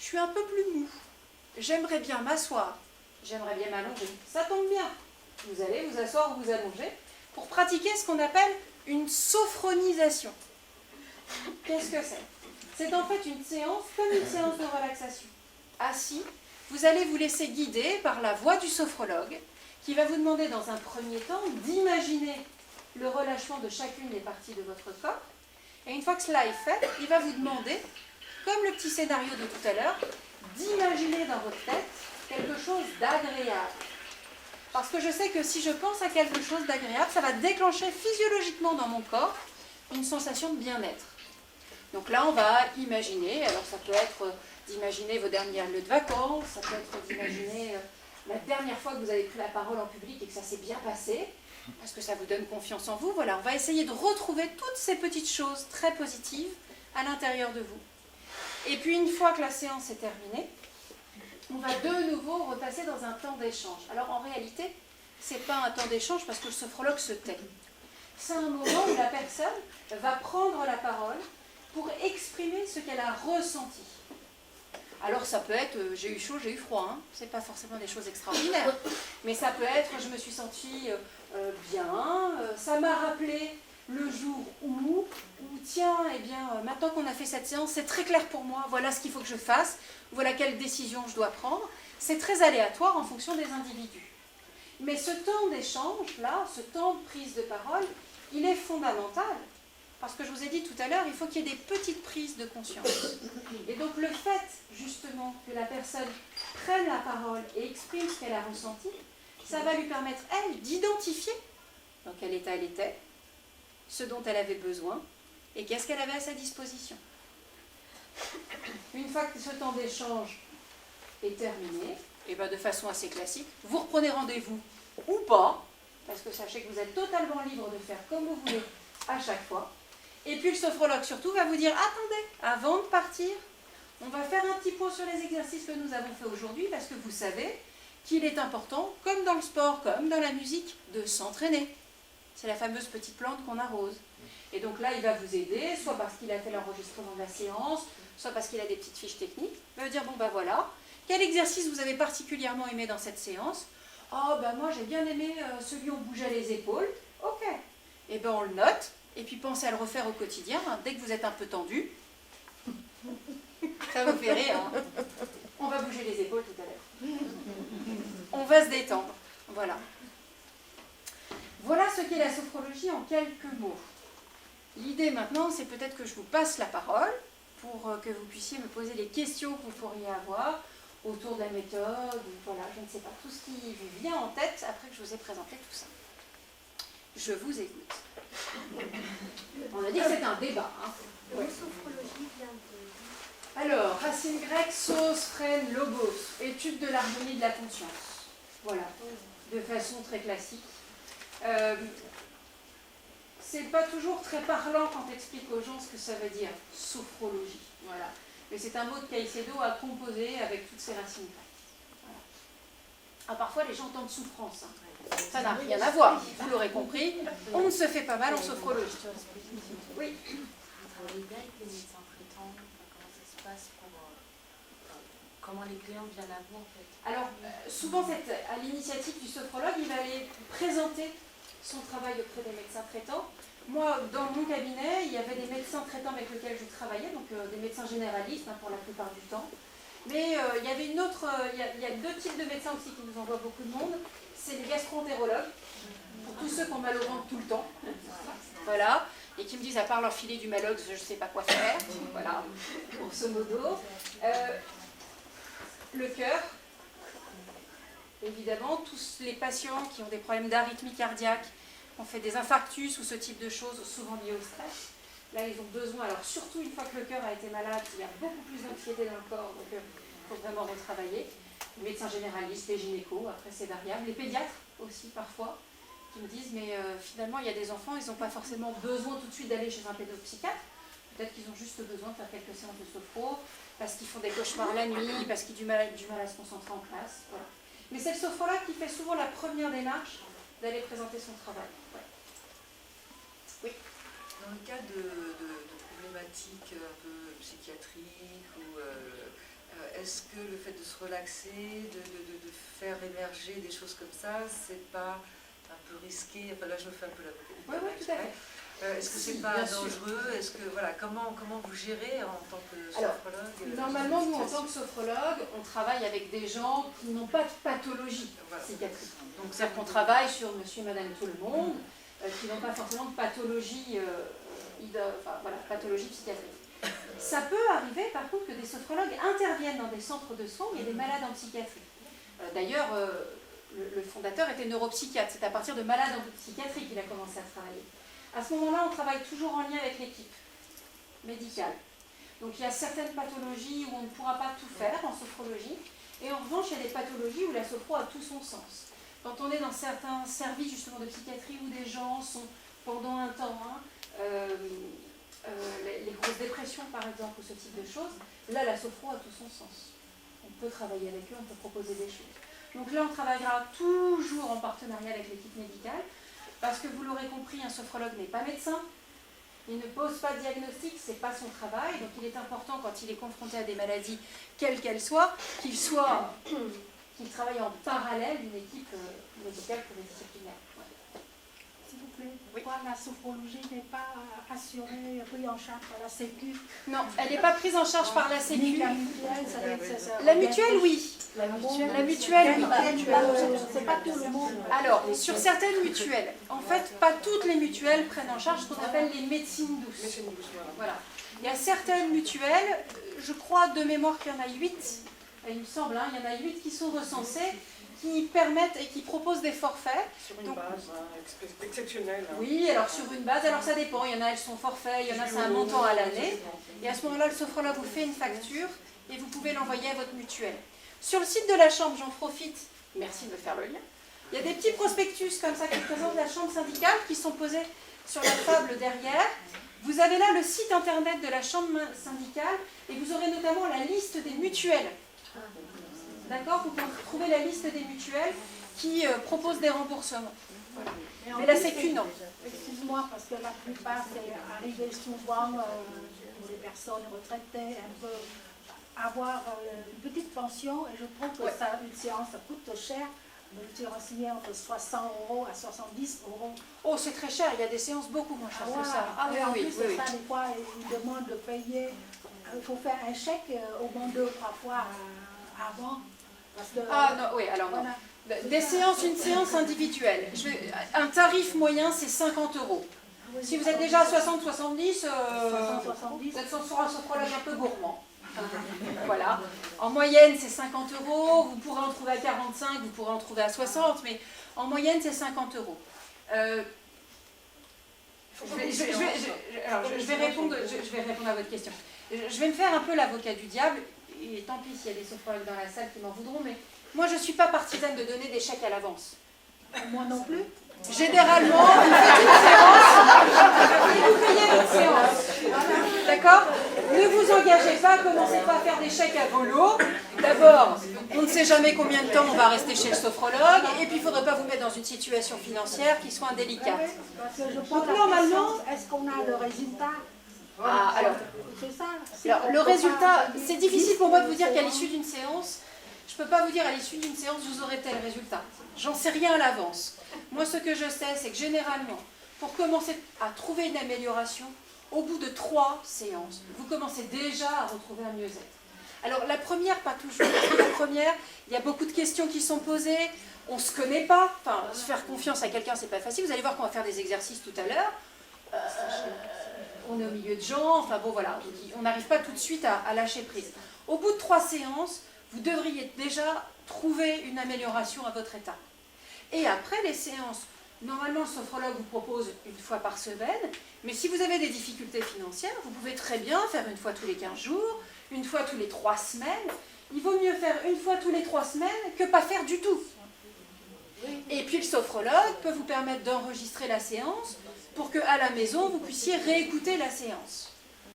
je suis un peu plus mou, j'aimerais bien m'asseoir, j'aimerais bien m'allonger. Ça tombe bien, vous allez vous asseoir ou vous allonger pour pratiquer ce qu'on appelle une sophronisation. Qu'est-ce que c'est? C'est en fait une séance comme une séance de relaxation. Assis, vous allez vous laisser guider par la voix du sophrologue qui va vous demander dans un premier temps d'imaginer le relâchement de chacune des parties de votre corps. Et une fois que cela est fait, il va vous demander, comme le petit scénario de tout à l'heure, d'imaginer dans votre tête quelque chose d'agréable. Parce que je sais que si je pense à quelque chose d'agréable, ça va déclencher physiologiquement dans mon corps une sensation de bien-être. Donc là, on va imaginer, alors ça peut être d'imaginer vos derniers lieux de vacances, ça peut être d'imaginer la dernière fois que vous avez pris la parole en public et que ça s'est bien passé, parce que ça vous donne confiance en vous. Voilà, on va essayer de retrouver toutes ces petites choses très positives à l'intérieur de vous. Et puis une fois que la séance est terminée, on va de nouveau repasser dans un temps d'échange. Alors en réalité, ce n'est pas un temps d'échange parce que le sophrologue se tait. C'est un moment où la personne va prendre la parole pour exprimer ce qu'elle a ressenti. Alors ça peut être, j'ai eu chaud, j'ai eu froid, hein. C'est pas forcément des choses extraordinaires, mais ça peut être, je me suis sentie bien, ça m'a rappelé le jour où tiens, eh bien, maintenant qu'on a fait cette séance, c'est très clair pour moi, voilà ce qu'il faut que je fasse, voilà quelle décision je dois prendre. C'est très aléatoire en fonction des individus. Mais ce temps d'échange, là, ce temps de prise de parole, il est fondamental. Parce que je vous ai dit tout à l'heure, il faut qu'il y ait des petites prises de conscience. Et donc le fait, justement, que la personne prenne la parole et exprime ce qu'elle a ressenti, ça va lui permettre, elle, d'identifier dans quel état elle était, ce dont elle avait besoin, et qu'est-ce qu'elle avait à sa disposition. Une fois que ce temps d'échange est terminé, et bien de façon assez classique, vous reprenez rendez-vous ou pas, parce que sachez que vous êtes totalement libre de faire comme vous voulez à chaque fois. Et puis le sophrologue surtout va vous dire, attendez, avant de partir, on va faire un petit point sur les exercices que nous avons fait aujourd'hui, parce que vous savez qu'il est important, comme dans le sport, comme dans la musique, de s'entraîner. C'est la fameuse petite plante qu'on arrose. Et donc là, il va vous aider, soit parce qu'il a fait l'enregistrement de la séance, soit parce qu'il a des petites fiches techniques. Il va vous dire, bon ben voilà, quel exercice vous avez particulièrement aimé dans cette séance? Oh ben moi j'ai bien aimé celui où on bougeait les épaules. Ok. Et ben on le note. Et puis pensez à le refaire au quotidien, hein, dès que vous êtes un peu tendu. Ça vous fait rire, hein. On va bouger les épaules tout à l'heure. On va se détendre. Voilà. Voilà ce qu'est la sophrologie en quelques mots. L'idée maintenant, c'est peut-être que je vous passe la parole pour que vous puissiez me poser les questions que vous pourriez avoir autour de la méthode, ou voilà, je ne sais pas, tout ce qui vous vient en tête après que je vous ai présenté tout ça. Je vous écoute. On a dit que c'est un débat. Hein. Ouais. Sophrologie vient de... Alors, racine grecque, sos, phrène, logos, étude de l'harmonie de la conscience. Voilà, de façon très classique. C'est pas toujours très parlant quand tu expliques aux gens ce que ça veut dire, sophrologie. Voilà. Mais c'est un mot de Caicedo à composer avec toutes ces racines grecques. Voilà. Ah, parfois, les gens entendent souffrance. Hein. Ça n'a rien à voir, vous l'aurez compris. On ne se fait pas mal en sophrologie. Oui. Vous travaillez bien avec les médecins traitants, comment ça se passe pour... comment les clients viennent à vous en fait? Alors, souvent, à l'initiative du sophrologue, il va aller présenter son travail auprès des médecins traitants. Moi, dans mon cabinet, il y avait des médecins traitants avec lesquels je travaillais, donc des médecins généralistes hein, pour la plupart du temps. Mais il y avait une autre, il y a deux types de médecins aussi qui nous envoient beaucoup de monde. C'est les gastro-entérologues, pour tous ceux qui ont mal au ventre tout le temps. Voilà. Et qui me disent, à part leur filer du Malox, je ne sais pas quoi faire. Voilà, grosso modo. Le cœur, évidemment, tous les patients qui ont des problèmes d'arythmie cardiaque, ont fait des infarctus ou ce type de choses, souvent liées au stress. Là, ils ont besoin, alors surtout une fois que le cœur a été malade, il y a beaucoup plus d'anxiété dans le corps, donc il faut vraiment retravailler. Les médecins généralistes, les gynécos, après c'est variable. Les pédiatres aussi parfois, qui me disent, mais finalement il y a des enfants, ils n'ont pas forcément besoin tout de suite d'aller chez un pédopsychiatre. Peut-être qu'ils ont juste besoin de faire quelques séances de sophro, parce qu'ils font des cauchemars la nuit, parce qu'ils ont du mal à se concentrer en classe. Voilà. Mais c'est le sophrologue qui fait souvent la première démarche d'aller présenter son travail. Ouais. Oui. Dans le cas de problématiques un peu psychiatriques ou est-ce que le fait de se relaxer, de faire émerger des choses comme ça, c'est pas un peu risqué? Enfin là je me fais un peu l'avocat du diable. Oui, tout à fait. Est-ce que c'est pas dangereux? Est-ce que voilà, comment vous gérez en tant que sophrologue? Normalement, nous en tant que sophrologue, on travaille avec des gens qui n'ont pas de pathologie psychiatrique. Donc c'est-à-dire qu'on travaille sur monsieur et madame tout le monde, qui n'ont pas forcément de pathologie, pathologie psychiatrique. Ça peut arriver par contre que des sophrologues interviennent dans des centres de soins où il y a des malades en psychiatrie. D'ailleurs, le fondateur était neuropsychiatre, c'est à partir de malades en psychiatrie qu'il a commencé à travailler. À ce moment-là, on travaille toujours en lien avec l'équipe médicale. Donc il y a certaines pathologies où on ne pourra pas tout faire en sophrologie, et en revanche, il y a des pathologies où la sophro a tout son sens. Quand on est dans certains services justement de psychiatrie où des gens sont pendant un temps, les grosses dépressions par exemple, ou ce type de choses, là la sophro a tout son sens. On peut travailler avec eux, on peut proposer des choses. Donc là, on travaillera toujours en partenariat avec l'équipe médicale, parce que vous l'aurez compris, un sophrologue n'est pas médecin, il ne pose pas de diagnostic, ce n'est pas son travail, donc il est important quand il est confronté à des maladies, quelles qu'elles soient, qu'il travaille en parallèle d'une équipe médicale pluridisciplinaire. S'il vous plaît, pourquoi la sophrologie n'est pas assurée, prise en charge par la Sécu? Non, elle n'est pas prise en charge par la Sécu. La mutuelle, la mutuelle, oui. La mutuelle, oui. C'est pas tout le monde. Alors, sur certaines mutuelles, en fait, pas toutes les mutuelles prennent en charge ce qu'on appelle les médecines douces. Voilà. Il y a certaines mutuelles, je crois de mémoire qu'il y en a 8, il me semble, il y en a 8 qui sont recensées, qui permettent et qui proposent des forfaits. Sur une base exceptionnelle. Oui, alors sur une base, alors ça dépend, il y en a elles sont forfaits, il y en a c'est un montant à l'année, et à ce moment-là, le sophrologue vous fait une facture et vous pouvez l'envoyer à votre mutuelle. Sur le site de la Chambre, j'en profite, merci de me faire le lien, il y a des petits prospectus comme ça qui présentent la Chambre syndicale qui sont posés sur la table derrière. Vous avez là le site internet de la Chambre syndicale et vous aurez notamment la liste des mutuelles. D'accord? Vous pouvez trouver la liste des mutuelles qui proposent des remboursements. Voilà. Mais la Sécu, non. Excuse-moi, parce que la plupart, c'est arrivé souvent pour les personnes retraitées, un peu avoir une petite pension, et je trouve que ça, une séance, ça coûte cher. Je me suis renseignée entre 60 € à 70 €. Oh, c'est très cher, il y a des séances beaucoup moins chères que ça. Ah oui, c'est ça, des fois, ils demandent de payer, il faut faire un chèque au moins 2 ou 3 fois avant. Parce que, non, oui, alors non. Des séances, une séance individuelle. Un tarif moyen, c'est 50 €. Si vous êtes déjà à 60-70, vous êtes sur un sophrologue un peu gourmand. Voilà. En moyenne, c'est 50 €. Vous pourrez en trouver à 45, vous pourrez en trouver à 60, mais en moyenne, c'est 50 €. Je vais répondre à votre question. Je vais me faire un peu l'avocat du diable, et tant pis s'il y a des sophrologues dans la salle qui m'en voudront, mais moi, je ne suis pas partisane de donner des chèques à l'avance. moi non plus. Généralement, vous faites une séance et vous payez votre séance. D'accord? Ne vous engagez pas, commencez pas à faire des chèques à volo. D'abord, on ne sait jamais combien de temps on va rester chez le sophrologue, et puis il ne faudrait pas vous mettre dans une situation financière qui soit indélicate. Donc normalement, est-ce qu'on a le résultat? Alors, c'est ça. Alors, le résultat, c'est difficile pour moi de vous dire qu'à l'issue d'une séance, je ne peux pas vous dire à l'issue d'une séance, vous aurez tel résultat. J'en sais rien à l'avance. Moi, ce que je sais, c'est que généralement, pour commencer à trouver une amélioration, au bout de 3 séances, vous commencez déjà à retrouver un mieux-être. Alors, la première, pas toujours. La première, il y a beaucoup de questions qui sont posées. On ne se connaît pas. Enfin, se faire confiance à quelqu'un, c'est pas facile. Vous allez voir qu'on va faire des exercices tout à l'heure. On est au milieu de gens. Enfin bon, voilà. On n'arrive pas tout de suite à lâcher prise. Au bout de 3 séances, vous devriez déjà trouver une amélioration à votre état. Et après les séances, normalement le sophrologue vous propose une fois par semaine, mais si vous avez des difficultés financières, vous pouvez très bien faire une fois tous les 15 jours, une fois tous les 3 semaines. Il vaut mieux faire une fois tous les 3 semaines que pas faire du tout. Et puis le sophrologue peut vous permettre d'enregistrer la séance pour qu'à la maison, vous puissiez réécouter la séance.